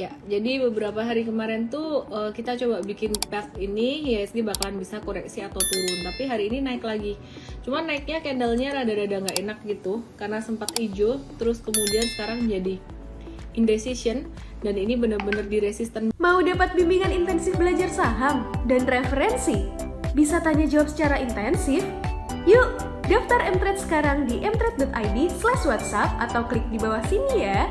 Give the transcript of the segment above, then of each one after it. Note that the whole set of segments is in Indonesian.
Ya, jadi beberapa hari kemarin tuh kita coba bikin path ini, IHSG bakalan bisa koreksi atau turun. Tapi hari ini naik lagi. Cuman naiknya candlenya rada-rada nggak enak gitu, karena sempat hijau, terus kemudian sekarang jadi indecision, dan ini bener-bener di resisten. Mau dapat bimbingan intensif belajar saham dan referensi? Bisa tanya jawab secara intensif? Yuk, daftar mtrade sekarang di mtrade.id/whatsapp atau klik di bawah sini ya.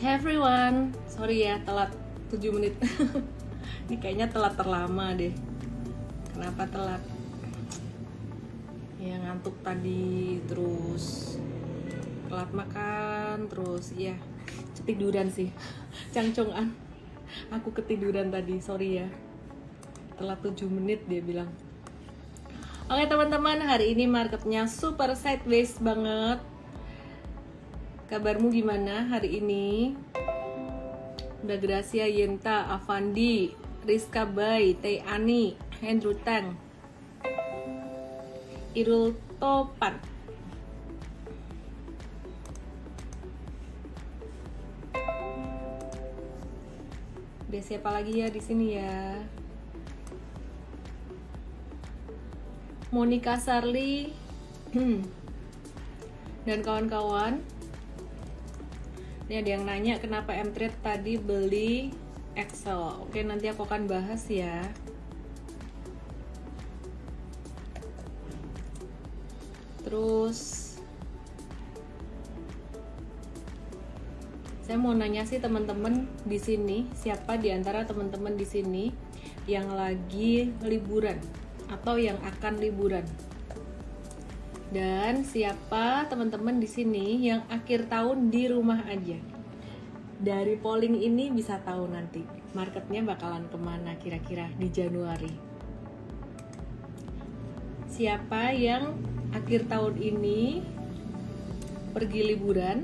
Hey everyone, sorry ya telat 7 menit. Ini kayaknya telat terlama deh. Kenapa telat? Ya ngantuk tadi, terus telat makan, terus ya ketiduran sih. Cangcongan. Aku ketiduran tadi, sorry ya. Telat 7 menit dia bilang. Oke teman-teman, hari ini marketnya super sideways banget. Kabarmu gimana hari ini? Udah Gracia, Yenta, Avandi, Rizka Bay, Teh Ani, Andrew Tang, Irul Topan. Udah siapa lagi ya di sini ya? Monica Sarli dan kawan-kawan. Ini ada yang nanya kenapa mtrade tadi beli Excel. Oke, nanti aku akan bahas ya. Terus saya mau nanya sih teman-teman di sini, siapa di antara teman-teman di sini yang lagi liburan atau yang akan liburan? Dan siapa teman-teman di sini yang akhir tahun di rumah aja? Dari polling ini bisa tahu nanti marketnya bakalan kemana kira-kira di Januari. Siapa yang akhir tahun ini pergi liburan,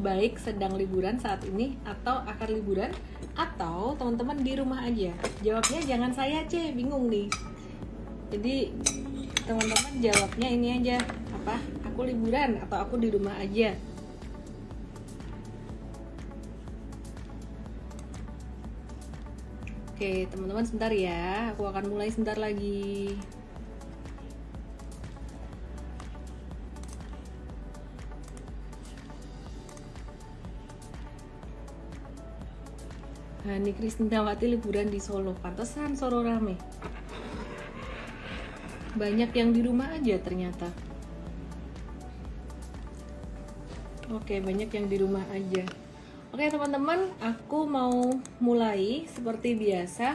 baik sedang liburan saat ini atau akan liburan, atau teman-teman di rumah aja? Jawabnya jangan saya bingung nih. Jadi teman-teman jawabnya ini aja, apa? Aku liburan atau aku di rumah aja. Oke, teman-teman sebentar ya. Aku akan mulai sebentar lagi. Hani Krisnawati liburan di Solo. Pantesan Solo rame. Banyak yang di rumah aja ternyata. Oke, banyak yang di rumah aja. Oke teman-teman, aku mau mulai seperti biasa.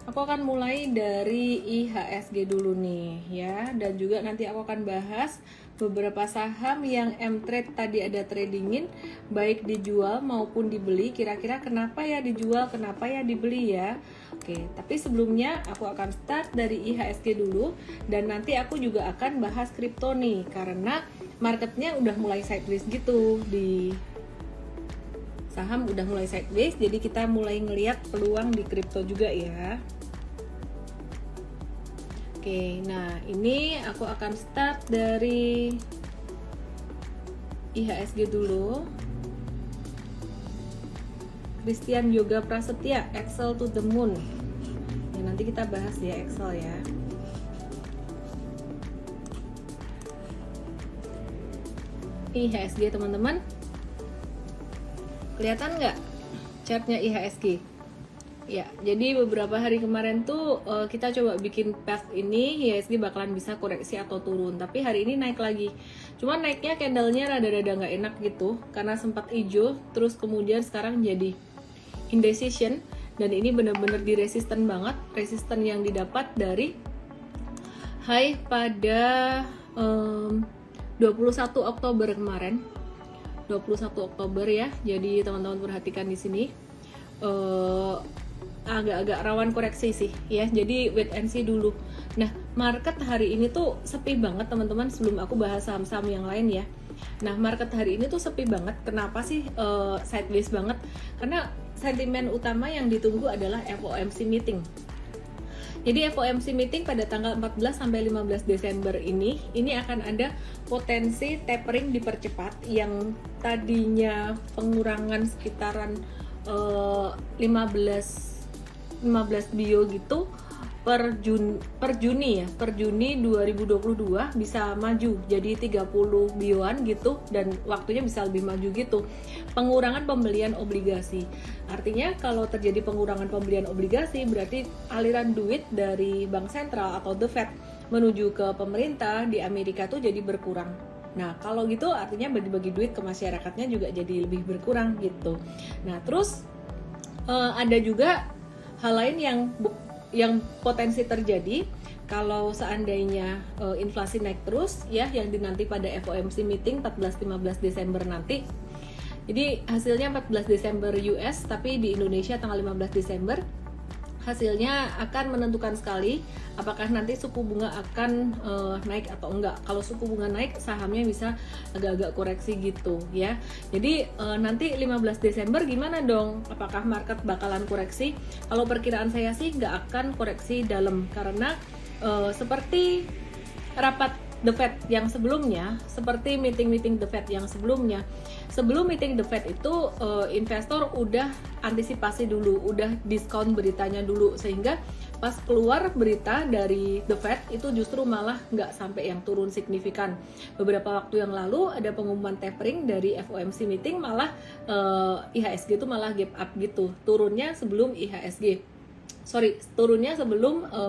Aku akan mulai dari IHSG dulu nih ya. Dan juga nanti aku akan bahas beberapa saham yang mtrade tadi ada tradingin, baik dijual maupun dibeli. Kira-kira kenapa ya dijual, kenapa ya dibeli ya. Oke, tapi sebelumnya aku akan start dari IHSG dulu. Dan nanti aku juga akan bahas kripto nih, karena marketnya udah mulai sideways gitu. Di saham udah mulai sideways, jadi kita mulai ngelihat peluang di kripto juga ya. Oke, nah ini aku akan start dari IHSG dulu. Christian Yoga Prasetya, Excel to the Moon. Ya, nanti kita bahas ya Excel ya. IHSG teman-teman, kelihatan nggak chartnya IHSG? Ya, jadi beberapa hari kemarin tuh kita coba bikin path ini, IHSG bakalan bisa koreksi atau turun. Tapi hari ini naik lagi. Cuman naiknya candlenya rada-rada nggak enak gitu, karena sempat hijau, terus kemudian sekarang jadi indecision. Dan ini benar-benar di resisten banget, resisten yang didapat dari high pada 21 Oktober kemarin. 21 Oktober ya. Jadi teman-teman perhatikan di sini. agak-agak rawan koreksi sih ya, jadi wait and see dulu. Nah, market hari ini tuh sepi banget teman-teman, sebelum aku bahas saham-saham yang lain ya. Nah, market hari ini tuh sepi banget. Kenapa sih sideways banget? Karena sentimen utama yang ditunggu adalah FOMC meeting. Jadi FOMC meeting pada tanggal 14 sampai 15 Desember ini akan ada potensi tapering dipercepat, yang tadinya pengurangan sekitaran 15 bio gitu per Juni 2022 bisa maju jadi 30 bioan gitu, dan waktunya bisa lebih maju gitu. Pengurangan pembelian obligasi, artinya kalau terjadi pengurangan pembelian obligasi berarti aliran duit dari bank sentral atau the Fed menuju ke pemerintah di Amerika tuh jadi berkurang. Nah, kalau gitu artinya bagi-bagi duit ke masyarakatnya juga jadi lebih berkurang gitu. Nah, terus ada juga hal lain yang potensi terjadi kalau seandainya inflasi naik terus ya, yang dinanti pada FOMC meeting 14-15 Desember nanti. Jadi hasilnya 14 Desember US, tapi di Indonesia tanggal 15 Desember. Hasilnya akan menentukan sekali apakah nanti suku bunga akan naik atau enggak. Kalau suku bunga naik, sahamnya bisa agak-agak koreksi gitu ya. Jadi nanti 15 Desember gimana dong? Apakah market bakalan koreksi? Kalau perkiraan saya sih nggak akan koreksi dalam, karena seperti rapat The Fed yang sebelumnya, seperti meeting The Fed yang sebelumnya, sebelum meeting The Fed itu investor udah antisipasi dulu, udah diskon beritanya dulu, sehingga pas keluar berita dari The Fed itu justru malah nggak sampai yang turun signifikan. Beberapa waktu yang lalu ada pengumuman tapering dari FOMC meeting, malah IHSG itu malah gap up gitu, turunnya sebelum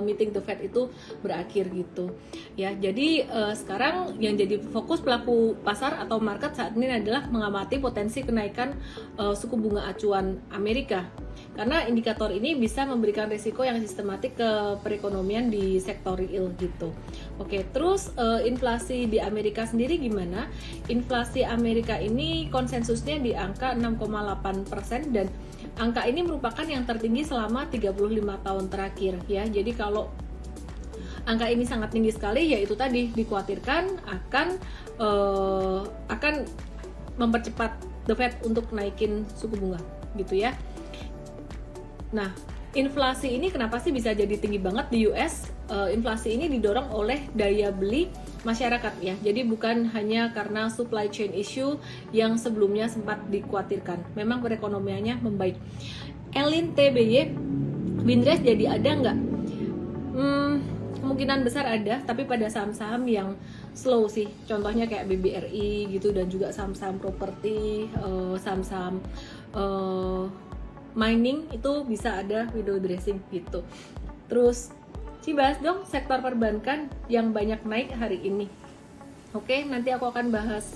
meeting The Fed itu berakhir gitu ya. Jadi sekarang yang jadi fokus pelaku pasar atau market saat ini adalah mengamati potensi kenaikan suku bunga acuan Amerika, karena indikator ini bisa memberikan risiko yang sistematik ke perekonomian di sektor real gitu. Oke, terus inflasi di Amerika sendiri gimana? Inflasi Amerika ini konsensusnya di angka 6,8%, dan angka ini merupakan yang tertinggi selama 35 tahun terakhir ya. Jadi kalau angka ini sangat tinggi sekali, yaitu tadi dikhawatirkan akan mempercepat The Fed untuk naikin suku bunga gitu ya. Nah, inflasi ini kenapa sih bisa jadi tinggi banget di US? Inflasi ini didorong oleh daya beli masyarakat ya. Jadi bukan hanya karena supply chain issue yang sebelumnya sempat dikhawatirkan. Memang perekonomiannya membaik. Elin TBY, Windrest jadi ada nggak? Kemungkinan besar ada, tapi pada saham-saham yang slow sih. Contohnya kayak BBRI gitu, dan juga saham-saham properti, saham-saham mining itu bisa ada window dressing gitu. Terus bahas dong sektor perbankan yang banyak naik hari ini. Oke, nanti aku akan bahas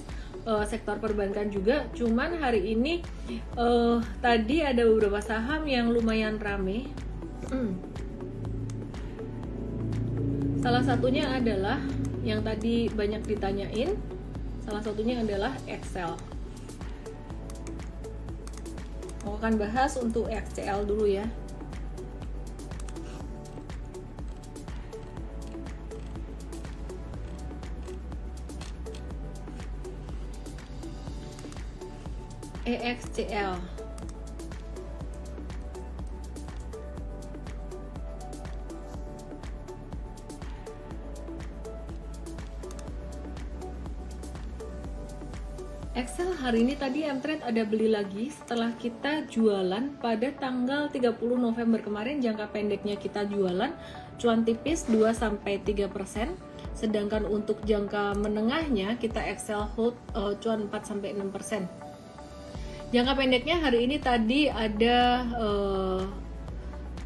sektor perbankan juga. Cuman hari ini tadi ada beberapa saham yang lumayan rame. Salah satunya adalah yang tadi banyak ditanyain. Salah satunya adalah Excel. Aku akan bahas untuk XCL dulu ya. EXCL. Excel hari ini tadi Mtrade ada beli lagi setelah kita jualan pada tanggal 30 November kemarin. Jangka pendeknya kita jualan cuan tipis 2-3%, sedangkan untuk jangka menengahnya kita Excel hold cuan 4-6%. Jangka pendeknya hari ini tadi ada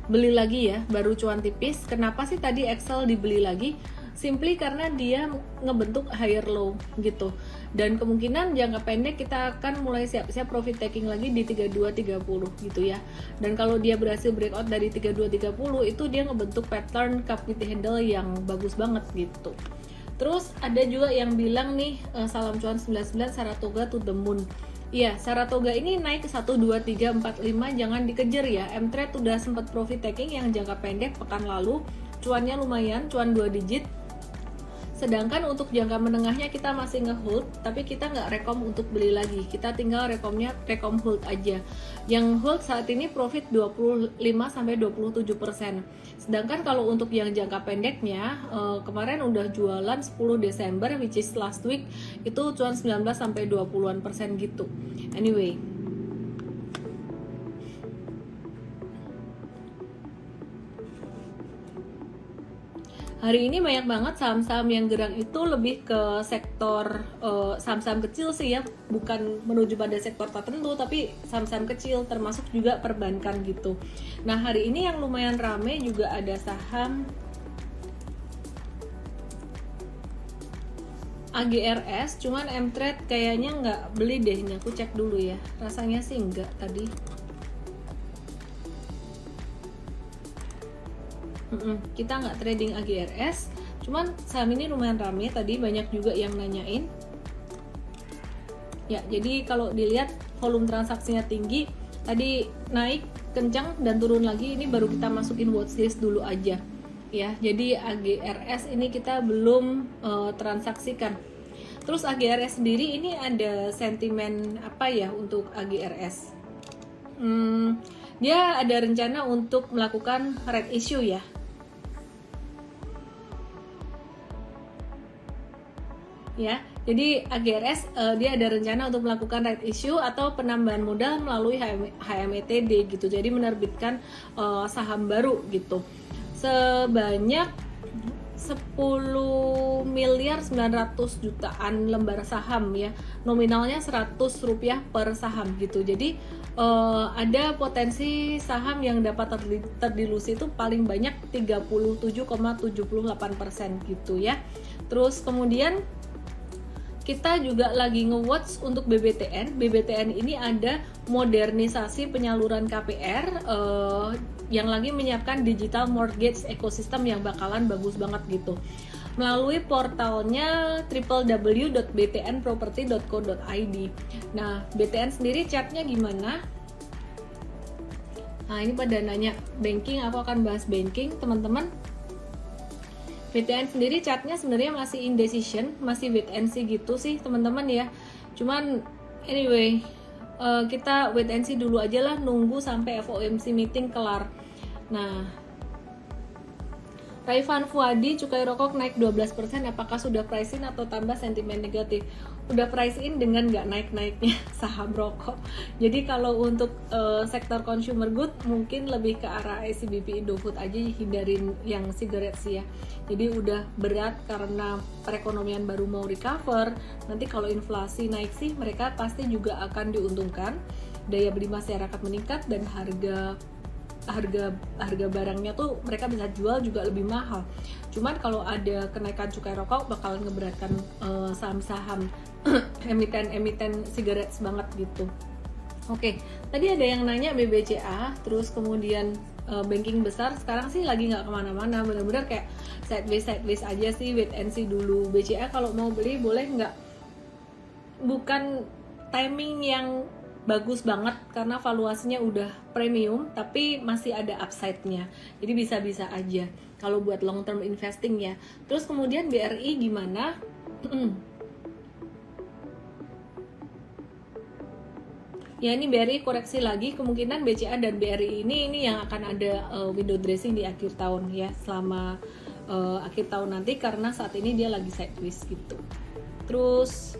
beli lagi ya, baru cuan tipis. Kenapa sih tadi Excel dibeli lagi? Simply karena dia ngebentuk higher low gitu. Dan kemungkinan jangka pendek kita akan mulai siap-siap profit taking lagi di 32.30 gitu ya. Dan kalau dia berhasil breakout dari 32.30 itu dia ngebentuk pattern cup with handle yang bagus banget gitu. Terus ada juga yang bilang nih salam cuan 99 Saratoga to the moon. Iya, Saratoga ini naik ke 1, 2, 3, 4, 5, jangan dikejar ya. M-Trade udah sempat profit taking yang jangka pendek pekan lalu, cuannya lumayan, cuan 2 digit. Sedangkan untuk jangka menengahnya kita masih nge-hold, tapi kita nggak rekom untuk beli lagi. Kita tinggal rekom hold aja. Yang hold saat ini profit 25-27%. Sedangkan kalau untuk yang jangka pendeknya, kemarin udah jualan 10 Desember, which is last week, itu cuan 19-20% gitu. Anyway, hari ini banyak banget saham-saham yang gerak itu lebih ke sektor saham-saham kecil sih ya, bukan menuju pada sektor tertentu, tapi saham-saham kecil termasuk juga perbankan gitu. Nah hari ini yang lumayan rame juga ada saham AGRS, cuman M-Trade kayaknya nggak beli deh, ini aku cek dulu ya, rasanya sih nggak tadi. Kita nggak trading AGRS, cuman saham ini lumayan rame, tadi banyak juga yang nanyain ya. Jadi kalau dilihat volume transaksinya tinggi, tadi naik kencang dan turun lagi, ini baru kita masukin watchlist dulu aja ya. Jadi AGRS ini kita belum transaksikan. Terus AGRS sendiri ini ada sentimen apa ya untuk AGRS? Dia ada rencana untuk melakukan right issue ya. Ya, jadi AGRS dia ada rencana untuk melakukan right issue atau penambahan modal melalui HMETD gitu. Jadi menerbitkan saham baru gitu. Sebanyak 10 miliar 900 jutaan lembar saham ya. Nominalnya 100 rupiah per saham gitu. Jadi ada potensi saham yang dapat terdilusi itu paling banyak 37,78% gitu ya. Terus kemudian kita juga lagi nge-watch untuk BBTN. BBTN ini ada modernisasi penyaluran KPR yang lagi menyiapkan digital mortgage ecosystem yang bakalan bagus banget gitu. Melalui portalnya www.btnproperty.co.id. Nah, BTN sendiri chartnya gimana? Nah, ini pada nanya banking, aku akan bahas banking, teman-teman. BTN sendiri chartnya sebenarnya masih indecision, masih wait and see gitu sih teman-teman ya. Cuman anyway, kita wait and see dulu aja lah, nunggu sampai FOMC meeting kelar. Nah, Raifan Fuadi, cukai rokok naik 12%, apakah sudah price in atau tambah sentimen negatif? Udah price in dengan nggak naik-naiknya saham rokok. Jadi kalau untuk sektor consumer good mungkin lebih ke arah ICBP Indofood aja, hindarin yang cigarettes ya. Jadi udah berat karena perekonomian baru mau recover. Nanti kalau inflasi naik sih mereka pasti juga akan diuntungkan. Daya beli masyarakat meningkat dan harga barangnya tuh mereka bisa jual juga lebih mahal. Cuman kalau ada kenaikan cukai rokok bakalan ngeberatkan saham-saham emiten cigarettes banget gitu. Oke, tadi ada yang nanya BBCA, terus kemudian banking besar sekarang sih lagi nggak kemana-mana, benar-benar kayak sideways aja sih, wait and see dulu. BCA kalau mau beli boleh nggak? Bukan timing yang bagus banget karena valuasinya udah premium, tapi masih ada upside-nya. Jadi bisa-bisa aja kalau buat long term investing ya. Terus kemudian BRI gimana? Ya ini BRI koreksi lagi, kemungkinan BCA dan BRI ini yang akan ada window dressing di akhir tahun ya, selama akhir tahun nanti, karena saat ini dia lagi sideways gitu. Terus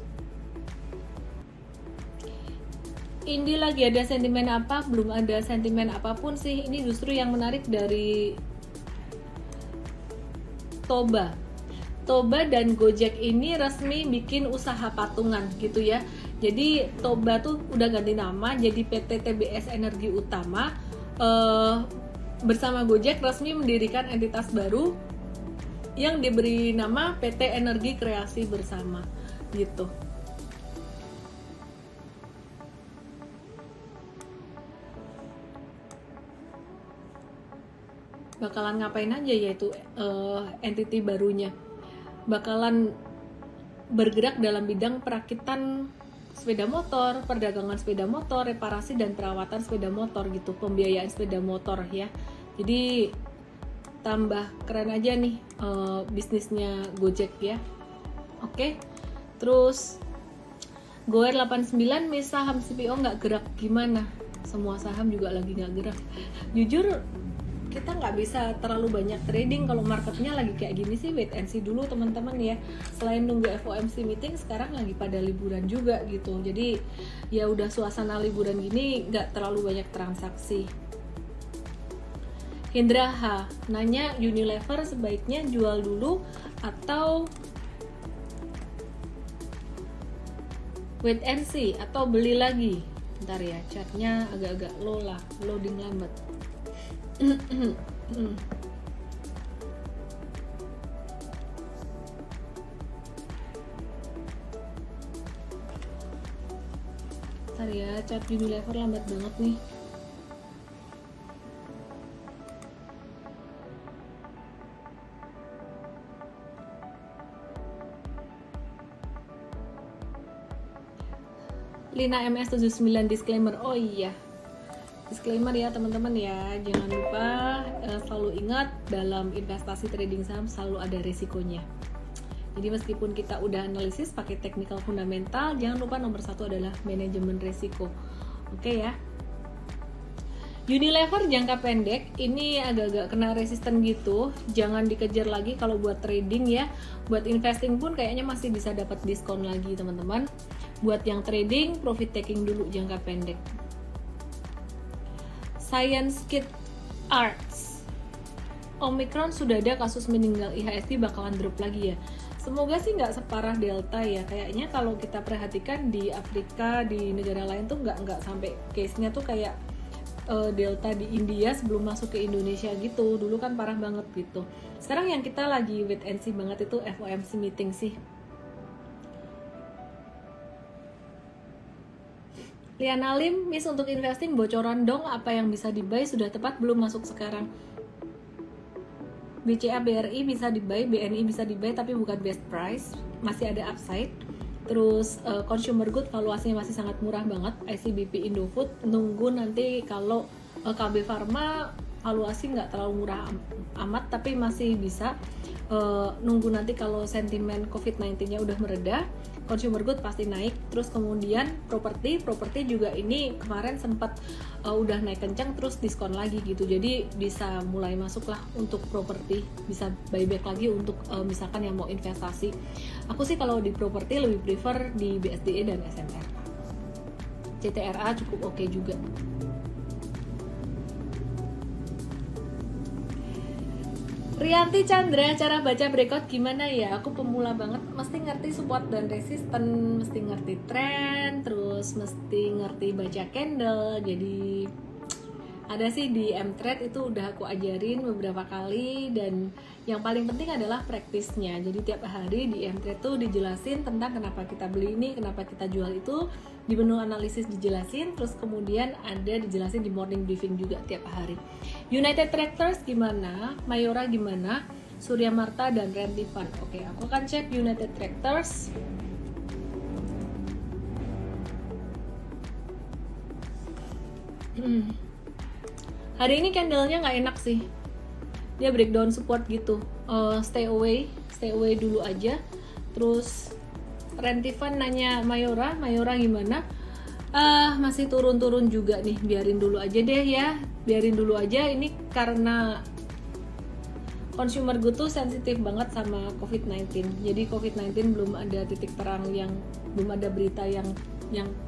ini lagi ada sentimen apa? Belum ada sentimen apapun sih. Ini justru yang menarik dari Toba dan Gojek ini resmi bikin usaha patungan gitu ya. Jadi Toba tuh udah ganti nama jadi PT TBS Energi Utama, bersama Gojek resmi mendirikan entitas baru yang diberi nama PT Energi Kreasi Bersama gitu. Bakalan ngapain aja yaitu entity barunya? Bakalan bergerak dalam bidang perakitan sepeda motor, perdagangan sepeda motor, reparasi dan perawatan sepeda motor gitu, pembiayaan sepeda motor ya. Jadi tambah keren aja nih bisnisnya Gojek ya. Oke. Terus Goer 89, Miss saham CPO nggak gerak gimana? Semua saham juga lagi nggak gerak. Jujur kita nggak bisa terlalu banyak trading kalau marketnya lagi kayak gini sih. Wait and see dulu teman-teman ya. Selain nunggu FOMC meeting, sekarang lagi pada liburan juga gitu. Jadi ya udah suasana liburan gini nggak terlalu banyak transaksi. Hendra H nanya Unilever sebaiknya jual dulu atau wait and see atau beli lagi. Bentar ya, chartnya agak-agak low lah, loading lambat. Bentar ya, chart Unilever lambat banget nih. Lina MS79 disclaimer. Oh iya, disclaimer ya teman-teman ya, jangan lupa selalu ingat dalam investasi trading saham selalu ada resikonya. Jadi meskipun kita udah analisis pakai technical fundamental, jangan lupa nomor satu adalah manajemen resiko. Oke ya. Unilever jangka pendek ini agak-agak kena resisten gitu, jangan dikejar lagi kalau buat trading ya. Buat investing pun kayaknya masih bisa dapat diskon lagi teman-teman. Buat yang trading, profit taking dulu jangka pendek. Science Kit Arts, Omicron sudah ada kasus meninggal, IHSG bakalan drop lagi ya. Semoga sih nggak separah Delta ya. Kayaknya kalau kita perhatikan di Afrika, di negara lain tuh nggak sampai case-nya tuh kayak Delta di India sebelum masuk ke Indonesia gitu. Dulu kan parah banget gitu. Sekarang yang kita lagi wait and see banget itu FOMC meeting sih. Liana Lim, Miss untuk investing bocoran dong, apa yang bisa di-buy sudah tepat belum masuk sekarang? BCA BRI bisa di-buy, BNI bisa di-buy tapi bukan best price, masih ada upside. Terus consumer good valuasinya masih sangat murah banget. ICBP Indofood nunggu nanti kalau KB Pharma valuasi nggak terlalu murah amat tapi masih bisa nunggu nanti kalau sentimen COVID-19-nya udah mereda. Consumer good pasti naik. Terus kemudian properti juga ini kemarin sempat udah naik kencang terus diskon lagi gitu. Jadi bisa mulai masuk lah untuk properti, bisa buyback lagi untuk misalkan yang mau investasi. Aku sih kalau di properti lebih prefer di BSDE dan SMR. CTRA cukup oke juga. Rianti Chandra, cara baca breakout gimana ya? Aku pemula banget, mesti ngerti support dan resisten, mesti ngerti trend, terus mesti ngerti baca candle. Jadi ada sih di Mtrade itu udah aku ajarin beberapa kali, dan yang paling penting adalah praktisnya. Jadi tiap hari di Mtrade tuh dijelasin tentang kenapa kita beli ini, kenapa kita jual itu, di menu analisis dijelasin, terus kemudian ada dijelasin di morning briefing juga tiap hari. United Tractors gimana, Mayora gimana, Surya Marta dan Rentifan. Oke, aku akan cek United Tractors. Hari ini candlenya nggak enak sih, dia breakdown support gitu. Stay away dulu aja. Terus Rentifan nanya Mayora gimana? Masih turun-turun juga nih, biarin dulu aja deh ya, biarin dulu aja. Ini karena consumer good tuh sensitif banget sama COVID-19. Jadi COVID-19 belum ada titik terang, belum ada berita yang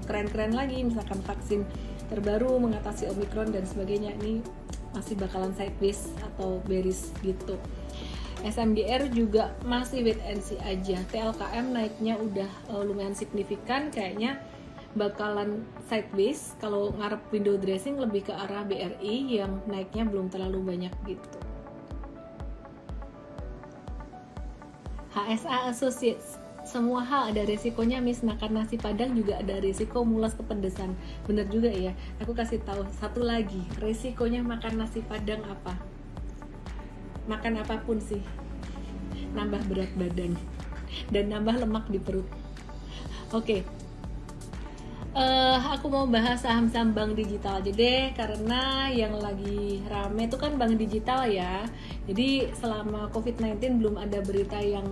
keren-keren lagi, misalkan vaksin terbaru mengatasi Omicron dan sebagainya. Ini masih bakalan sideways atau bearish gitu. SMDR juga masih wait and see aja. TLKM naiknya udah lumayan signifikan, kayaknya bakalan sideways. Kalau ngarep window dressing lebih ke arah BRI yang naiknya belum terlalu banyak gitu. HSA Associates, semua hal ada resikonya, Miss. Makan nasi padang juga ada resiko mulas kepedesan. Bener juga ya. Aku kasih tahu satu lagi, resikonya makan nasi padang apa? Makan apapun sih, nambah berat badan dan nambah lemak di perut. Oke. Aku mau bahas saham-saham bank digital aja deh, karena yang lagi rame itu kan bank digital ya. Jadi selama COVID-19 belum ada berita yang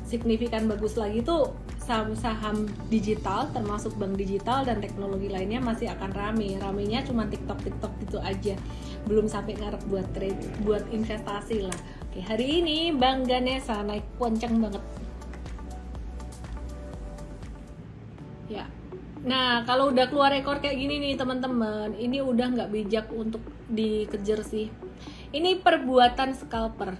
signifikan bagus lagi tuh, saham-saham digital termasuk bank digital dan teknologi lainnya masih akan rame. Ramenya cuma TikTok gitu aja, belum sampai ngarep buat trade, buat investasi lah. Oke, hari ini Bank Ganesha naik kenceng banget ya. Nah, kalau udah keluar rekor kayak gini nih teman-teman, ini udah nggak bijak untuk dikejar sih. Ini perbuatan scalper.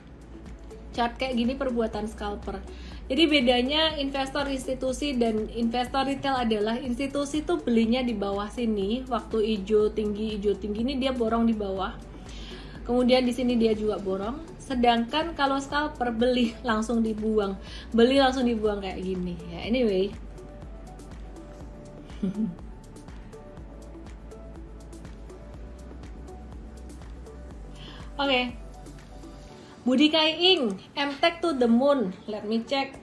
Chart kayak gini perbuatan scalper. Jadi bedanya investor institusi dan investor retail adalah institusi tuh belinya di bawah sini, waktu hijau tinggi ini dia borong di bawah. Kemudian di sini dia juga borong. Sedangkan kalau scalper beli langsung dibuang kayak gini. Ya, anyway. Oke. Budi Kai-ing, MTech to the moon. Let me check.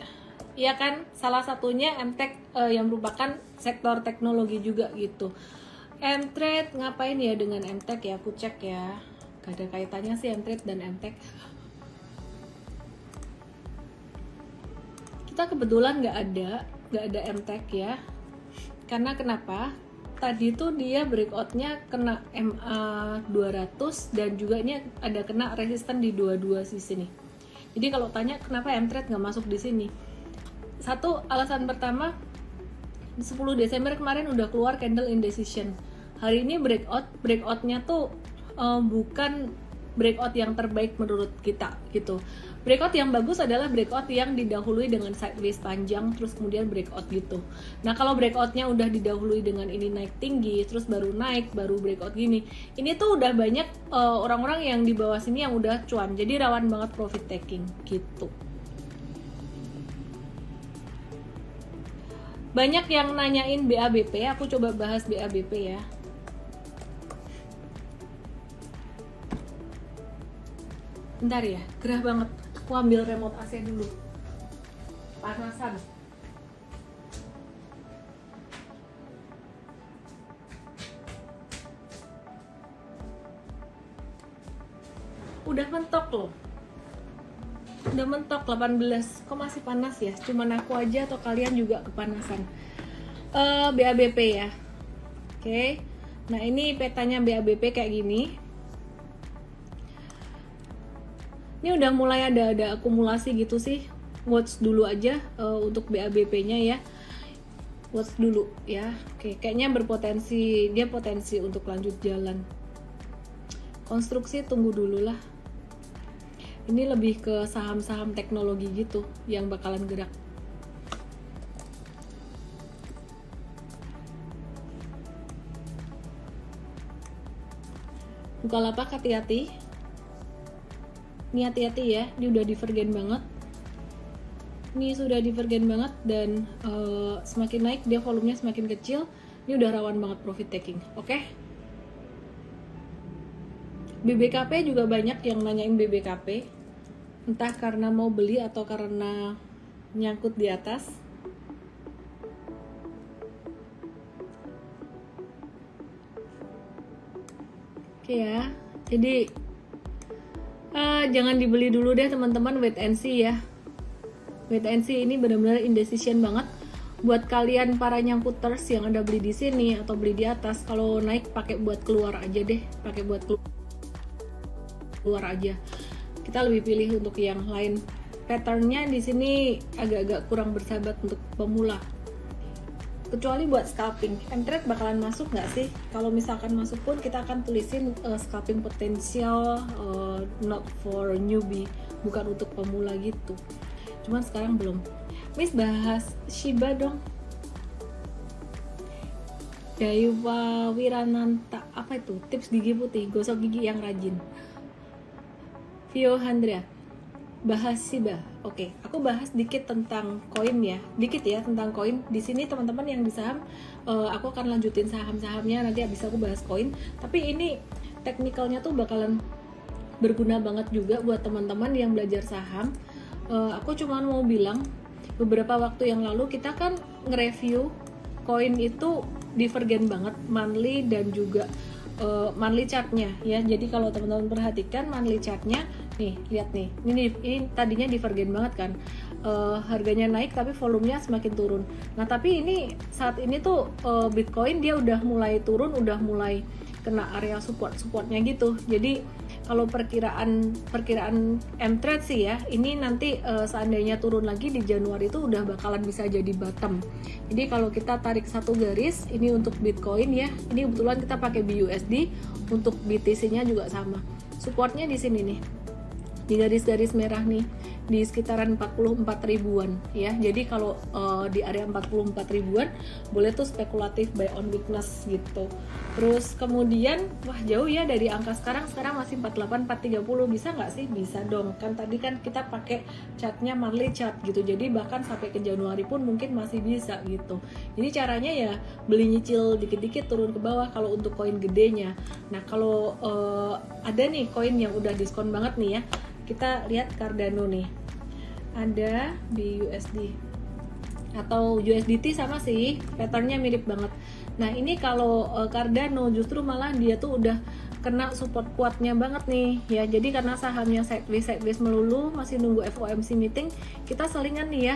Iya kan, salah satunya MTech yang merupakan sektor teknologi juga gitu. Mtrade ngapain ya dengan MTech ya? Aku cek ya. Gak ada kaitannya sih Mtrade dan MTech. Kita kebetulan nggak ada MTech ya. Karena kenapa? Tadi tuh dia breakoutnya kena MA 200 dan juga ini ada kena resisten di 22 sisi nih. Jadi kalau tanya kenapa Mtrade nggak masuk di sini? Satu alasan pertama, 10 Desember kemarin udah keluar candle indecision. Hari ini breakoutnya tuh bukan breakout yang terbaik menurut kita gitu. Breakout yang bagus adalah breakout yang didahului dengan sideways panjang terus kemudian breakout gitu. Nah, kalau breakoutnya udah didahului dengan ini naik tinggi terus baru naik, baru breakout gini, ini tuh udah banyak orang-orang yang di bawah sini yang udah cuan, jadi rawan banget profit taking gitu. Banyak yang nanyain BABP, aku coba bahas BABP ya. Bentar ya, gerah banget. Aku ambil remote AC dulu. Panasan. Udah mentok loh. Udah mentok 18. Kok masih panas ya? Cuman aku aja atau kalian juga kepanasan? BABP ya. Oke. Nah, ini petanya BABP kayak gini. Ini udah mulai ada akumulasi gitu sih. Watch dulu aja untuk BABP-nya ya. Watch dulu ya. Oke, kayaknya dia potensi untuk lanjut jalan. Konstruksi tunggu dulu lah. Ini lebih ke saham-saham teknologi gitu yang bakalan gerak. Bukalapak hati-hati. Ini hati-hati ya, ini udah divergen banget. Ini sudah divergen banget dan semakin naik dia volumenya semakin kecil. Ini udah rawan banget profit taking. Oke? BBKP juga banyak yang nanyain BBKP. Entah karena mau beli atau karena nyangkut di atas. Oke ya. Jadi jangan dibeli dulu deh teman-teman, wait and see ya. Wait and see ini benar-benar indecision banget. Buat kalian para nyangkuters yang ada beli di sini atau beli di atas, kalau naik pakai buat keluar aja deh, pakai buat keluar aja. Kita lebih pilih untuk yang lain. Patternnya di sini agak-agak kurang bersahabat untuk pemula. Kecuali buat scalping, Mtrade bakalan masuk nggak sih? Kalau misalkan masuk pun kita akan tulisin scalping potensial, not for newbie, bukan untuk pemula gitu. Cuman sekarang belum. Miss bahas Shiba dong. Daiwa Wirananta, apa itu? Tips gigi putih, gosok gigi yang rajin. Vio Handria, bahas Shiba. Oke, aku bahas dikit tentang koin ya, tentang koin. Di sini teman-teman yang di saham, aku akan lanjutin saham-sahamnya nanti habis aku bahas koin. Tapi ini teknikalnya tuh bakalan berguna banget juga buat teman-teman yang belajar saham. Aku cuma mau bilang beberapa waktu yang lalu kita kan nge-review Bitcoin itu divergen banget monthly dan juga monthly chartnya ya. Jadi kalau teman-teman perhatikan monthly chartnya nih, lihat nih, ini tadinya divergen banget kan, harganya naik tapi volumenya semakin turun. Nah tapi ini saat ini tuh Bitcoin dia udah mulai turun, udah mulai kena area supportnya gitu. Jadi kalau perkiraan M-Trade sih ya, ini nanti seandainya turun lagi di Januari itu udah bakalan bisa jadi bottom. Jadi kalau kita tarik satu garis, ini untuk Bitcoin ya, ini kebetulan kita pakai BUSD, untuk BTC-nya juga sama. Supportnya di sini nih, di garis-garis merah nih, di sekitaran 44 ribuan ya. Jadi kalau di area 44 ribuan boleh tuh spekulatif buy on weakness gitu. Terus kemudian wah jauh ya dari angka sekarang masih 48 430, bisa nggak sih? Bisa dong, kan tadi kan kita pakai chartnya monthly chart gitu, jadi bahkan sampai ke Januari pun mungkin masih bisa gitu. Jadi caranya ya beli nyicil dikit-dikit turun ke bawah kalau untuk koin gedenya. Nah kalau ada nih koin yang udah diskon banget nih ya, kita lihat Cardano nih, ada di USD atau USDT sama sih, patternnya mirip banget. Nah ini kalau Cardano justru malah dia tuh udah kena support kuatnya banget nih ya. Jadi karena sahamnya sideways melulu, masih nunggu FOMC meeting, kita selingan nih ya,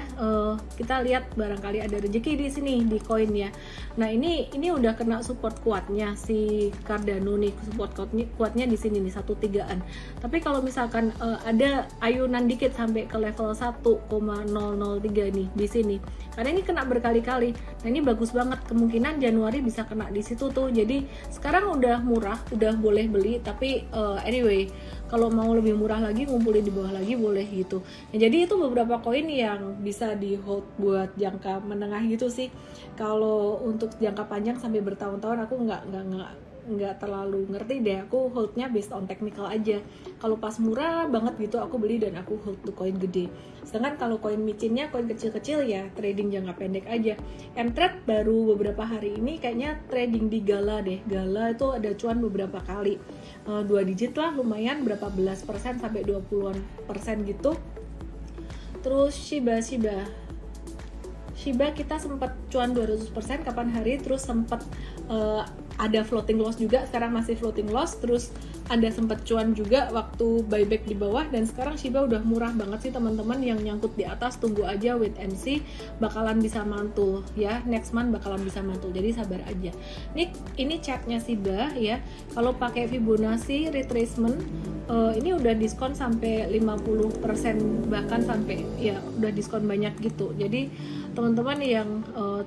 kita lihat barangkali ada rezeki di sini di koin ya. Nah ini udah kena support kuatnya si Cardano nih, support kuatnya di sini nih 1.3an. Tapi kalau misalkan ada ayunan dikit sampai ke level 1,003 nih di sini, karena ini kena berkali-kali. Nah ini bagus banget, kemungkinan Januari bisa kena di situ tuh. Jadi sekarang udah murah, udah boleh beli, tapi anyway kalau mau lebih murah lagi, ngumpulin di bawah lagi boleh gitu. Nah, jadi itu beberapa koin yang bisa di hold buat jangka menengah gitu sih. Kalau untuk jangka panjang sampai bertahun-tahun aku nggak terlalu ngerti deh, aku holdnya based on technical aja. Kalau pas murah banget gitu aku beli dan aku hold tuh koin gede. Sedangkan kalau koin micinnya, koin kecil-kecil ya trading jangka pendek aja. M-Trade baru beberapa hari ini kayaknya trading di Gala deh. Gala itu ada cuan beberapa kali, 2 digit lah, lumayan berapa belas persen sampai 20% gitu. Terus Shiba kita sempat cuan 200% kapan hari, terus sempat ada floating loss juga, sekarang masih floating loss, terus ada sempat cuan juga waktu buyback di bawah, dan sekarang Shiba udah murah banget sih teman-teman. Yang nyangkut di atas tunggu aja, wait and see, bakalan bisa mantul ya, next month bakalan bisa mantul, jadi sabar aja. Ini chartnya Shiba ya, kalau pakai Fibonacci retracement ini udah diskon sampai 50%, bahkan sampai ya udah diskon banyak gitu. Jadi teman-teman yang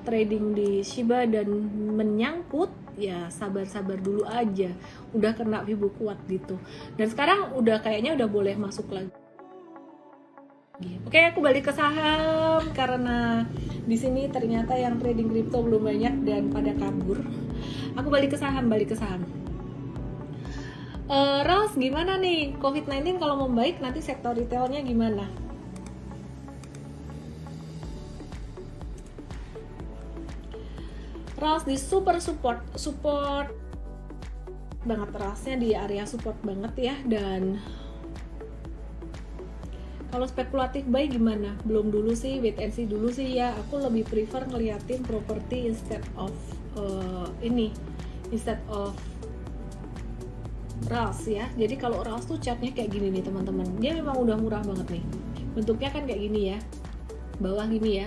trading di Shiba dan menyangkut ya sabar-sabar dulu aja, udah kena Fibo kuat gitu. Dan sekarang udah kayaknya udah boleh masuk lagi. Oke, aku balik ke saham karena di sini ternyata yang trading crypto belum banyak dan pada kabur. Aku balik ke saham. Ras, gimana nih COVID-19 kalau membaik nanti sektor retailnya gimana? Ras di support banget, rasnya di area support banget ya. Dan kalau spekulatif buy gimana? Belum dulu sih, wait and see dulu sih ya. Aku lebih prefer ngeliatin properti instead of Ras ya. Jadi kalau Ras tuh chartnya kayak gini nih teman-teman, dia memang udah murah banget nih, bentuknya kan kayak gini ya, bawah gini ya.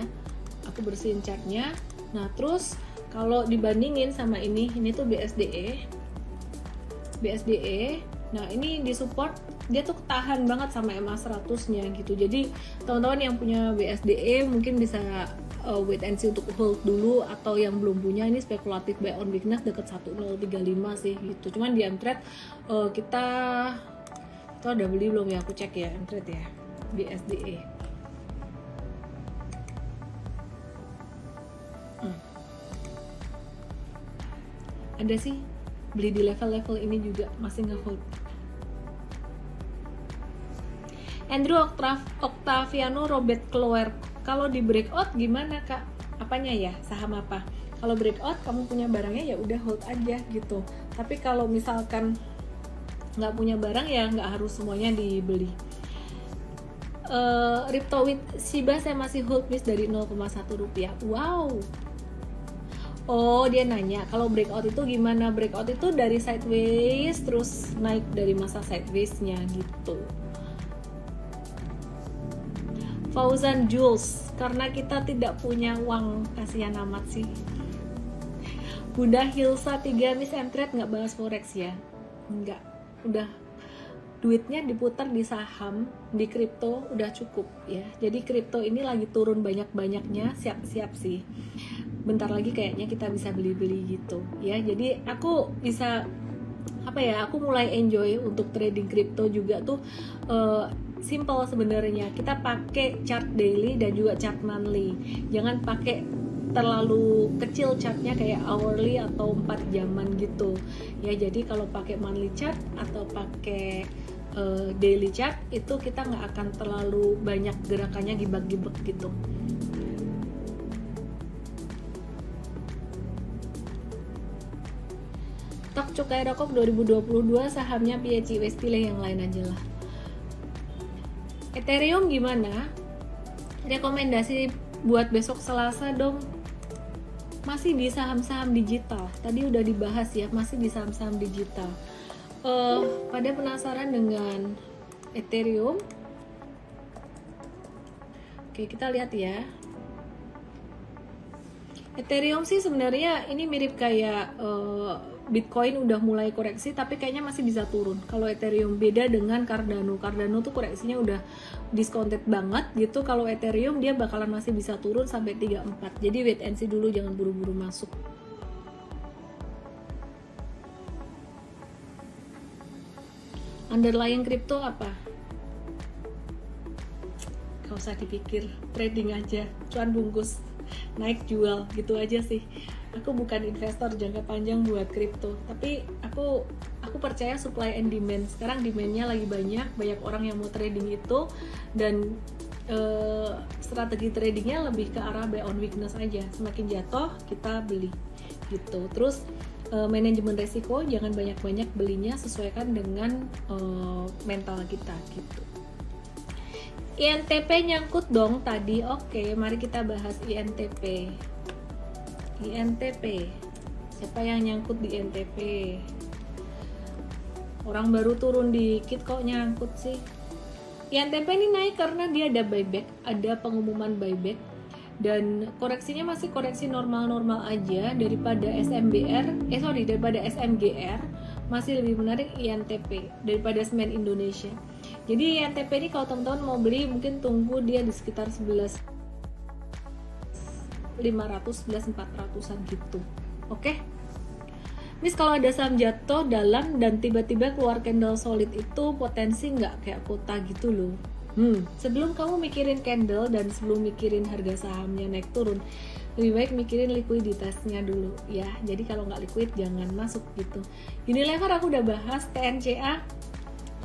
Aku bersihin chartnya. Nah terus kalau dibandingin sama ini tuh BSDE. Nah ini di support, dia tuh tahan banget sama MA100 nya gitu. Jadi teman-teman yang punya BSDE mungkin bisa wait and see untuk hold dulu, atau yang belum punya ini spekulatif buy on weakness deket 1035 sih gitu. Cuman di M-Trade kita udah beli belum ya, aku cek ya M-Trade ya, BSDE. Ada sih, beli di level-level ini juga masih nge-hold. Andrew Octaviano Robert keluar, kalau di breakout gimana kak? Apanya ya? Saham apa? Kalau breakout kamu punya barangnya ya udah hold aja gitu. Tapi kalau misalkan nggak punya barang ya nggak harus semuanya dibeli. Ripto with Shiba saya masih hold miss dari 0,1 rupiah. Wow. Oh, dia nanya kalau breakout itu gimana? Breakout itu dari sideways terus naik dari masa sideways-nya gitu. Fauzan Jules, karena kita tidak punya uang, kasihan amat sih. Bunda Hilsa 3, Miss Entret nggak bahas forex ya? Nggak, udah duitnya diputar di saham, di kripto udah cukup ya. Jadi kripto ini lagi turun banyak-banyaknya, siap-siap sih. Bentar lagi kayaknya kita bisa beli-beli gitu ya. Jadi aku bisa aku mulai enjoy untuk trading kripto juga tuh simple sebenarnya. Kita pakai chart daily dan juga chart monthly. Jangan pakai terlalu kecil chartnya kayak hourly atau 4 jaman gitu ya. Jadi kalau pakai monthly chart atau pakai daily chart itu kita nggak akan terlalu banyak gerakannya gibag-gibag gitu. Tok Cukai Rokok 2022 sahamnya PHC wes pilih yang lain aja lah. Ethereum gimana? Rekomendasi buat besok Selasa dong. Masih di saham-saham digital. Tadi udah dibahas ya, masih di saham-saham digital. Pada penasaran dengan Ethereum? Oke, kita lihat ya. Ethereum sih sebenarnya ini mirip kayak Bitcoin udah mulai koreksi tapi kayaknya masih bisa turun. Kalau Ethereum beda dengan Cardano. Cardano tuh koreksinya udah discounted banget gitu. Kalau Ethereum dia bakalan masih bisa turun sampai 34. Jadi wait and see dulu, jangan buru-buru masuk. Underlying crypto apa? Gak usah dipikir, trading aja, cuan bungkus, naik jual gitu aja sih. Aku bukan investor jangka panjang buat kripto, tapi aku percaya supply and demand. Sekarang demandnya lagi banyak orang yang mau trading itu, dan strategi tradingnya lebih ke arah buy on weakness aja. Semakin jatuh kita beli gitu. Terus manajemen resiko, jangan banyak-banyak belinya, sesuaikan dengan mental kita gitu. INTP nyangkut dong tadi. Oke, mari kita bahas INTP. INTP, siapa yang nyangkut di INTP? Orang baru turun dikit kok nyangkut sih. INTP ini naik karena dia ada buyback, ada pengumuman buyback, dan koreksinya masih koreksi normal-normal aja daripada daripada SMGR. Masih lebih menarik INTP daripada Semen Indonesia. Jadi INTP ini kalau teman-teman mau beli mungkin tunggu dia di sekitar 11.400an gitu. Oke. Miss, kalau ada saham jatuh dalam dan tiba-tiba keluar candle solid itu potensi nggak kayak kota gitu loh. Sebelum kamu mikirin candle dan sebelum mikirin harga sahamnya naik turun, lebih baik mikirin likuiditasnya dulu ya. Jadi kalau nggak liquid jangan masuk gitu. Unilever aku udah bahas.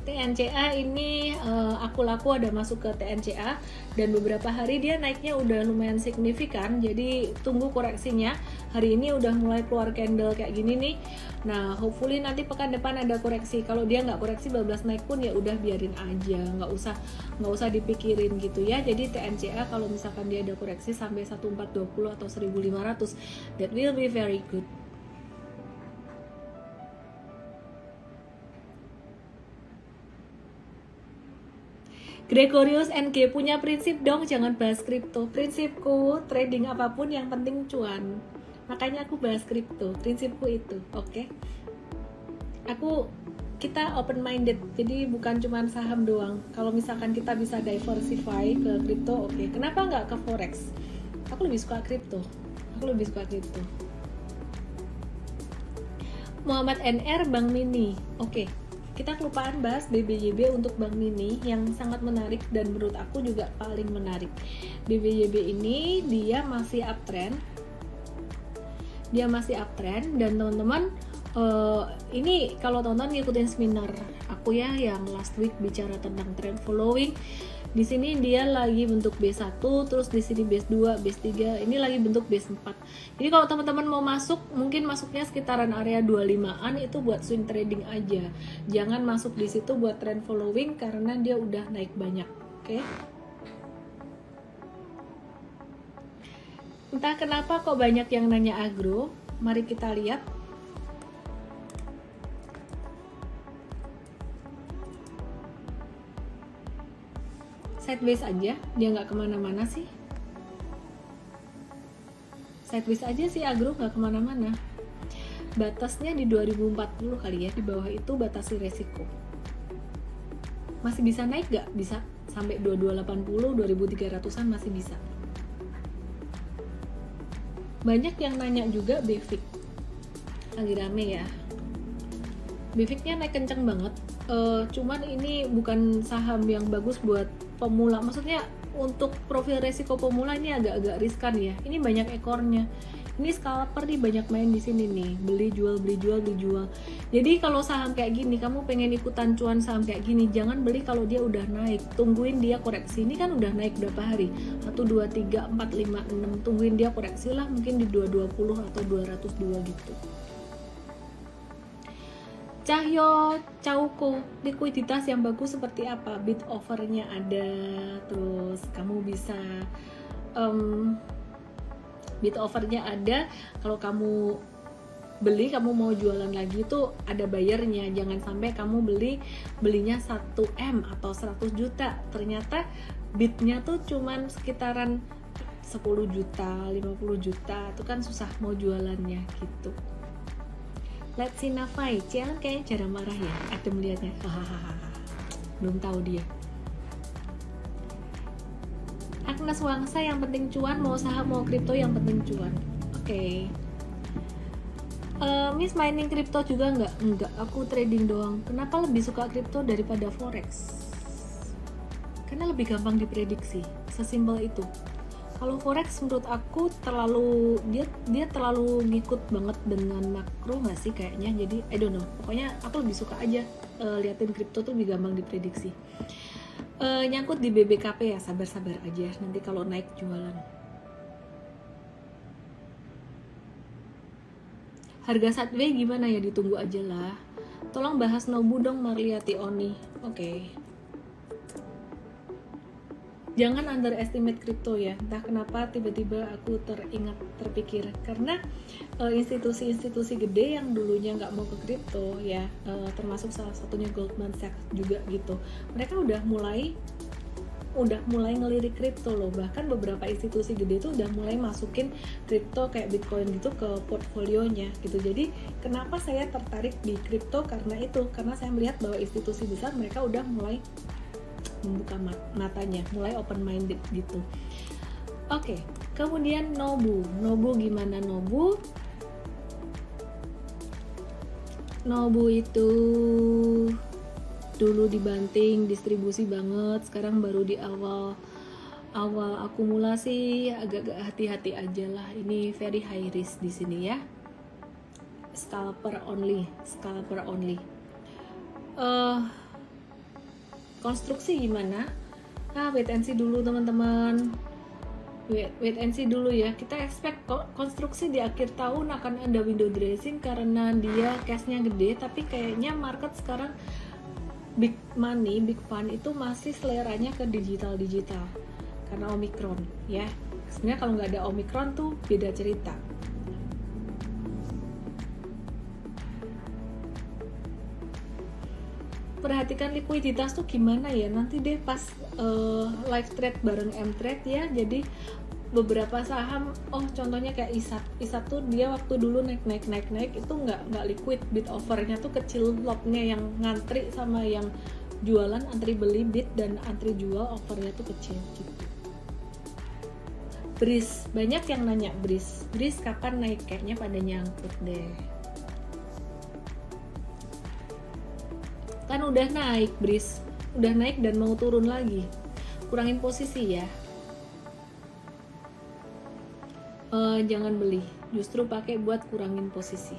TNCA ini aku laku ada masuk ke TNCA dan beberapa hari dia naiknya udah lumayan signifikan, jadi tunggu koreksinya. Hari ini udah mulai keluar candle kayak gini nih. Nah, hopefully nanti pekan depan ada koreksi. Kalau dia nggak koreksi bablas naik pun ya udah biarin aja, nggak usah dipikirin gitu ya. Jadi TNCA kalau misalkan dia ada koreksi sampai 1420 atau 1500, that will be very good. Gregorius NG punya prinsip dong, jangan bahas kripto. Prinsipku trading apapun yang penting cuan. Makanya aku bahas kripto. Prinsipku itu, oke? Kita open minded. Jadi bukan cuma saham doang. Kalau misalkan kita bisa diversify ke kripto, oke. Kenapa nggak ke forex? Aku lebih suka kripto. Muhammad NR Bank Mini. Oke. Kita kelupaan bahas BBYB untuk Bank Mini yang sangat menarik dan menurut aku juga paling menarik. BBYB ini dia masih uptrend. Dan teman-teman ini kalau teman-teman ngikutin seminar aku ya yang last week bicara tentang trend following. Di sini dia lagi bentuk B1, terus di sini base 2, base 3, ini lagi bentuk base 4. Jadi kalau teman-teman mau masuk, mungkin masuknya sekitaran area 25-an, itu buat swing trading aja. Jangan masuk di situ buat trend following karena dia udah naik banyak, oke? Entah kenapa kok banyak yang nanya agro. Mari kita lihat. Sideways aja, dia nggak kemana-mana sih. Sideways aja sih agro, nggak kemana-mana. Batasnya di 2040 kali ya, di bawah itu batasi resiko. Masih bisa naik nggak? Bisa, sampai 2280, 2300an masih bisa. Banyak yang nanya juga BVIX, lagi rame ya. BVIX-nya naik kenceng banget. Cuman ini bukan saham yang bagus buat pemula. Maksudnya untuk profil resiko pemula ini agak-agak riskan ya. Ini banyak ekornya. Ini scalper nih banyak main di sini nih. Beli jual, beli jual, beli jual. Jadi kalau saham kayak gini, kamu pengen ikutan cuan saham kayak gini, jangan beli kalau dia udah naik. Tungguin dia koreksi. Ini kan udah naik berapa hari? 1, 2, 3, 4, 5, 6. Tungguin dia koreksi lah mungkin di 220 atau 202 gitu. Cahyo Cauko, likuiditas yang bagus seperti apa? Bid offernya ada, terus kamu bisa bid offernya ada. Kalau kamu beli, kamu mau jualan lagi itu ada bayarnya. Jangan sampai kamu belinya 1M atau 100 juta, ternyata bidnya tuh cuman sekitaran 10 juta, 50 juta, itu kan susah mau jualannya gitu. Let's see Nafai, Cian kayaknya jarang marah ya, ada melihatnya, hahaha, belum tahu dia. Agnes Wangsa, yang penting cuan, mau saham mau kripto yang penting cuan. Oke. Miss mining kripto juga enggak, aku trading doang. Kenapa lebih suka kripto daripada forex? Karena lebih gampang diprediksi, sesimpel itu. Kalau forex menurut aku dia terlalu ngikut banget dengan makro nggak sih kayaknya, jadi I don't know, pokoknya aku lebih suka aja liatin kripto tuh lebih gampang diprediksi. Nyangkut di BBKP ya, sabar-sabar aja, nanti kalau naik jualan. Harga Satway gimana ya, ditunggu aja lah. Tolong bahas Nobu dong Marliati Oni. Oke. Jangan underestimate kripto ya. Entah kenapa tiba-tiba aku terpikir karena institusi-institusi gede yang dulunya nggak mau ke kripto ya, termasuk salah satunya Goldman Sachs juga gitu. Mereka udah mulai ngelirik kripto loh. Bahkan beberapa institusi gede tuh udah mulai masukin kripto kayak Bitcoin gitu ke portfolionya gitu. Jadi kenapa saya tertarik di kripto karena saya melihat bahwa institusi besar mereka udah mulai membuka matanya, mulai open minded gitu. Oke, kemudian Nobu gimana Nobu? Nobu itu dulu dibanting, distribusi banget, sekarang baru di awal akumulasi, agak-agak hati-hati aja lah. Ini very high risk di sini ya. Scalper only. Konstruksi gimana? Wait and see dulu teman-teman. Wait and see dulu ya. Kita expect konstruksi di akhir tahun akan ada window dressing karena dia cashnya gede, tapi kayaknya market sekarang big money, big fund itu masih seleranya ke digital karena Omicron ya. Sebenarnya kalau nggak ada Omicron tuh beda cerita. Perhatikan likuiditas tuh gimana ya, nanti deh pas live trade bareng M-Trade ya. Jadi beberapa saham, contohnya kayak ISAT tuh dia waktu dulu naik itu nggak liquid, bid offernya tuh kecil, lotnya yang ngantri sama yang jualan, antri beli bid dan antri jual offernya tuh kecil gitu. BRIS, banyak yang nanya BRIS kapan naik, kayaknya pada nyangkut deh. Kan udah naik BRIS, udah naik dan mau turun lagi, kurangin posisi ya. Jangan beli, justru pakai buat kurangin posisi.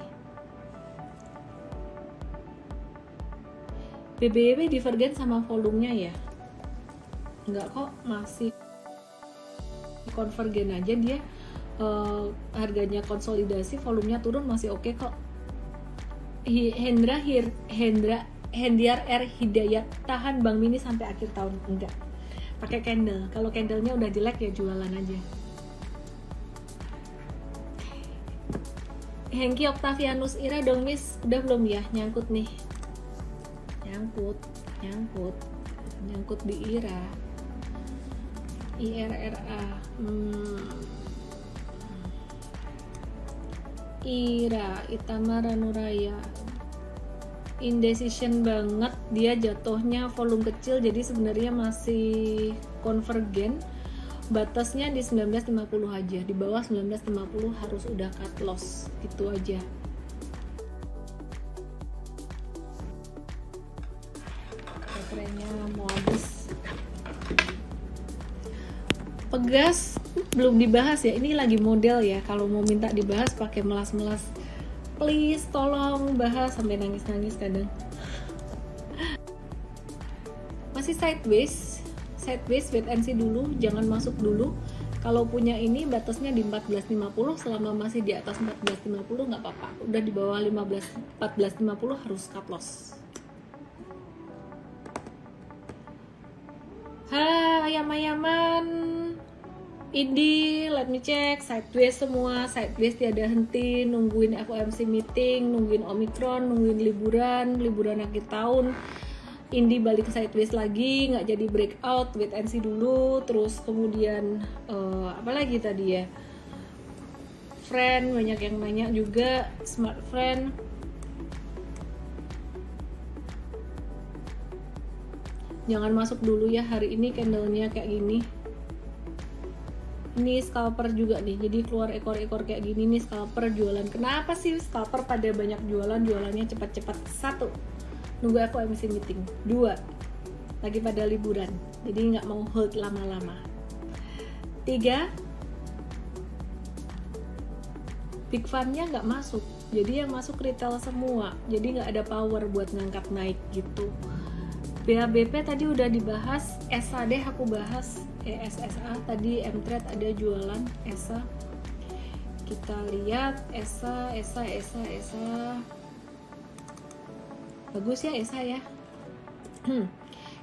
BBW divergen sama volumenya ya, enggak kok, masih konvergen aja dia. Harganya konsolidasi, volumenya turun, masih oke kok. Hendiar R Hidayat, tahan Bank Mini sampai akhir tahun. Enggak, pakai candle. Kalau candlenya udah jelek ya jualan aja. Hengki Octavianus Ira dong Miss, udah belum ya? Nyangkut nih, nyangkut di Ira, IRRA. Ira Itamara Nuraya, indecision banget, dia jatuhnya volume kecil, jadi sebenarnya masih konvergen. Batasnya di 1950 aja, di bawah 1950 harus udah cut loss, gitu aja. Baterainya mau habis. Pegas belum dibahas ya, ini lagi model ya, kalau mau minta dibahas pakai melas-melas, please tolong bahas, sampai nangis-nangis kadang. Masih sideways wait and see dulu, jangan masuk dulu. Kalau punya ini batasnya di 14.50, selama masih di atas 14.50 nggak apa-apa, udah di bawah 14.50 harus cut loss. Ayam-ayaman Indi, let me check, sideways semua, sideways tiada henti, nungguin FOMC meeting, nungguin Omicron, nungguin liburan akhir tahun. Indi balik ke sideways lagi, nggak jadi breakout, wait and see dulu. Terus kemudian apa lagi tadi ya, friend, banyak yang nanya juga, smart friend. Jangan masuk dulu ya hari ini, candlenya kayak gini. Ini scalper juga nih, jadi keluar ekor-ekor kayak gini nih, scalper jualan. Kenapa sih scalper pada banyak jualannya cepat-cepat? 1, nunggu FOMC meeting. 2, lagi pada liburan, jadi nggak mau hold lama-lama. 3, big fund-nya nggak masuk, jadi yang masuk retail semua, jadi nggak ada power buat ngangkat naik gitu. BHBP tadi udah dibahas, ESA deh aku bahas, ESSA tadi Mtrade ada jualan ESA. Kita lihat ESA. Bagus ya ESA ya.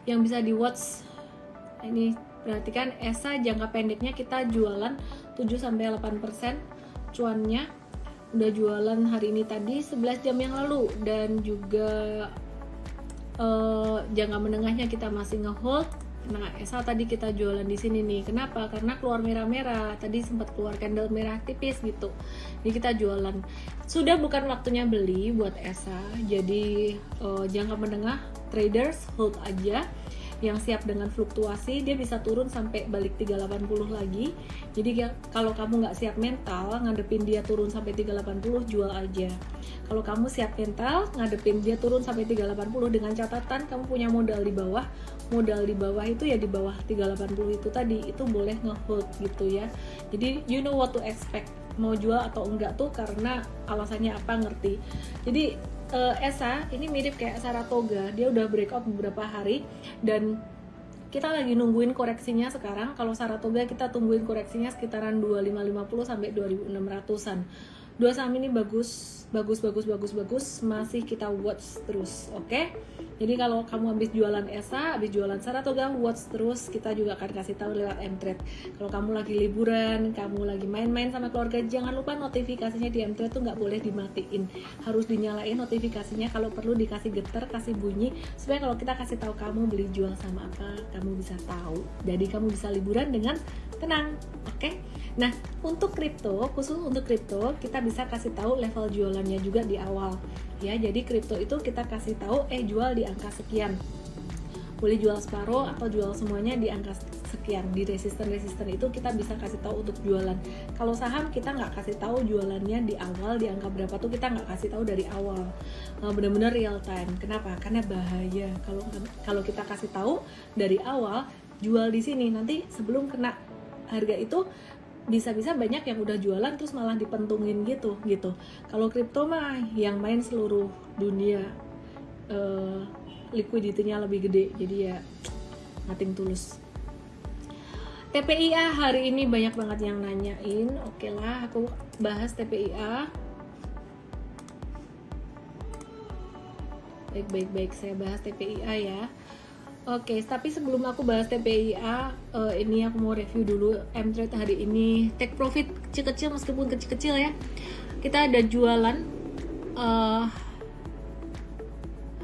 Yang bisa di watch. Ini perhatikan ESA jangka pendeknya kita jualan 7-8% cuannya. Udah jualan hari ini tadi 11 jam yang lalu, dan juga jangka menengahnya kita masih ngehold. Nah, ESA tadi kita jualan di sini nih. Kenapa? Karena keluar merah-merah. Tadi sempat keluar candle merah tipis gitu. Jadi kita jualan. Sudah bukan waktunya beli buat ESA. Jadi jangka menengah traders hold aja. Yang siap dengan fluktuasi, dia bisa turun sampai balik 380 lagi. Jadi kalau kamu nggak siap mental ngadepin dia turun sampai 380, jual aja. Kalau kamu siap mental ngadepin dia turun sampai 380, dengan catatan kamu punya modal di bawah. Modal di bawah itu ya di bawah 380 itu tadi, itu boleh nge-hold gitu ya. Jadi you know what to expect, mau jual atau enggak tuh karena alasannya apa, ngerti. Jadi ESA ini mirip kayak Saratoga, dia udah breakout beberapa hari dan kita lagi nungguin koreksinya sekarang. Kalau Saratoga kita tungguin koreksinya sekitaran 2550 sampai 2600-an. Dua saham ini bagus, masih kita watch terus, oke? Jadi kalau kamu habis jualan ESA, habis jualan Saratoga, watch terus, kita juga akan kasih tahu lewat Mtrade. Kalau kamu lagi liburan, kamu lagi main-main sama keluarga, jangan lupa notifikasinya di Mtrade tuh nggak boleh dimatiin, harus dinyalain notifikasinya. Kalau perlu dikasih getar, kasih bunyi, supaya kalau kita kasih tahu kamu beli jual sama apa, kamu bisa tahu. Jadi kamu bisa liburan dengan tenang, oke? Nah, untuk kripto, khusus untuk kripto, kita bisa kasih tahu level jualannya juga di awal. Ya, jadi kripto itu kita kasih tahu, jual di angka sekian. Boleh jual separuh atau jual semuanya di angka sekian. Di resisten itu kita bisa kasih tahu untuk jualan. Kalau saham kita nggak kasih tahu jualannya di awal, di angka berapa tuh kita nggak kasih tahu dari awal. Benar-benar real time. Kenapa? Karena bahaya. Kalau kita kasih tahu dari awal, jual di sini, nanti sebelum kena harga itu bisa-bisa banyak yang udah jualan terus malah dipentungin gitu. Kalau kripto mah yang main seluruh dunia, liquidity-nya lebih gede, jadi ya nothing tulus. TPIA hari ini banyak banget yang nanyain. Oke lah, aku bahas TPIA. Baik, saya bahas TPIA ya. Oke, tapi sebelum aku bahas TPIA, ini aku mau review dulu Mtrade hari ini. Take profit kecil-kecil, meskipun kecil-kecil ya. kita ada jualan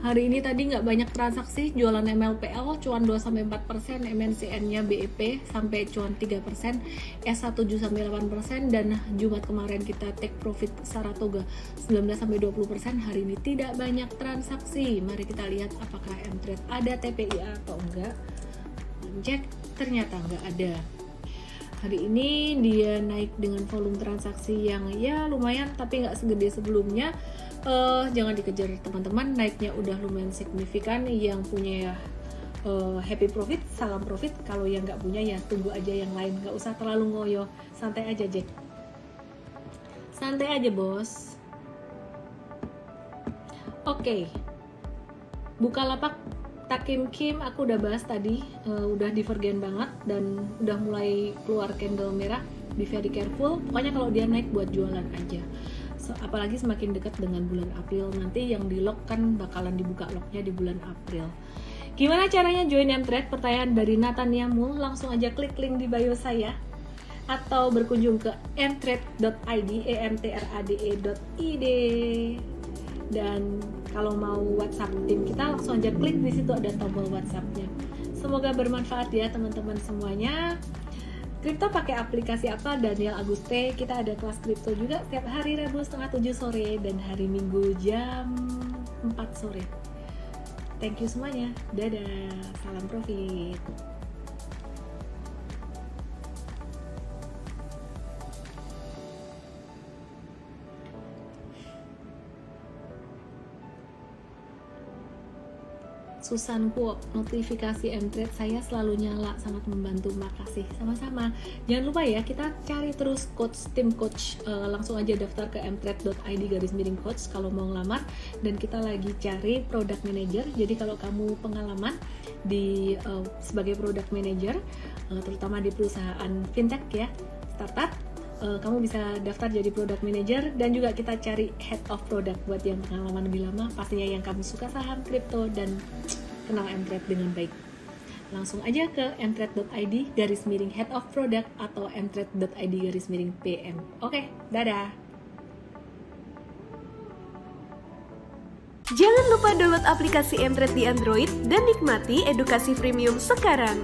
hari ini. Tadi nggak banyak transaksi, jualan MLPL cuan 2-4%, MNCN-nya BEP sampai cuan 3%, S1 7-8%, dan Jumat kemarin kita take profit Saratoga 19-20%. Hari ini tidak banyak transaksi. Mari kita lihat apakah Mtrade ada TPIA atau enggak. Cek, ternyata nggak ada. Hari ini dia naik dengan volume transaksi yang ya lumayan, tapi nggak segede sebelumnya. Jangan dikejar teman-teman, naiknya udah lumayan signifikan. Yang punya happy profit, salam profit. Kalau yang nggak punya ya tunggu aja yang lain, nggak usah terlalu ngoyo, santai aja Jack, santai aja bos. Oke, Bukalapak Takim Kim aku udah bahas tadi, udah divergen banget dan udah mulai keluar candle merah. Be very careful, pokoknya kalau dia naik buat jualan aja. Apalagi semakin dekat dengan bulan April, nanti yang di lock kan bakalan dibuka locknya di bulan April. Gimana caranya join Mtrade? Pertanyaan dari Nathan Yamul. Langsung aja klik link di bio saya atau berkunjung ke mtrade.id, emtrade.id. Dan kalau mau WhatsApp tim kita, langsung aja klik di situ, ada tombol WhatsApp-nya. Semoga bermanfaat ya teman-teman semuanya. Kripto pakai aplikasi apa? Daniel Aguste. Kita ada kelas kripto juga setiap hari Rabu setengah 7 sore dan hari Minggu jam 4 sore. Thank you semuanya. Dadah. Salam profit. Susan Kuok, notifikasi Mtrade saya selalu nyala, sangat membantu, makasih. Sama-sama. Jangan lupa ya, kita cari terus coach, tim coach. Langsung aja daftar ke mtrade.id/coach kalau mau ngelamar. Dan kita lagi cari product manager. Jadi kalau kamu pengalaman di sebagai product manager, terutama di perusahaan fintech ya, startup, kamu bisa daftar jadi product manager. Dan juga kita cari head of product buat yang pengalaman lebih lama, pastinya yang kamu suka saham, kripto, dan kenal Mtrade dengan baik. Langsung aja ke mtrade.id/head of product atau mtrade.id/PM. Oke, dadah. Jangan lupa download aplikasi Mtrade di Android dan nikmati edukasi premium sekarang.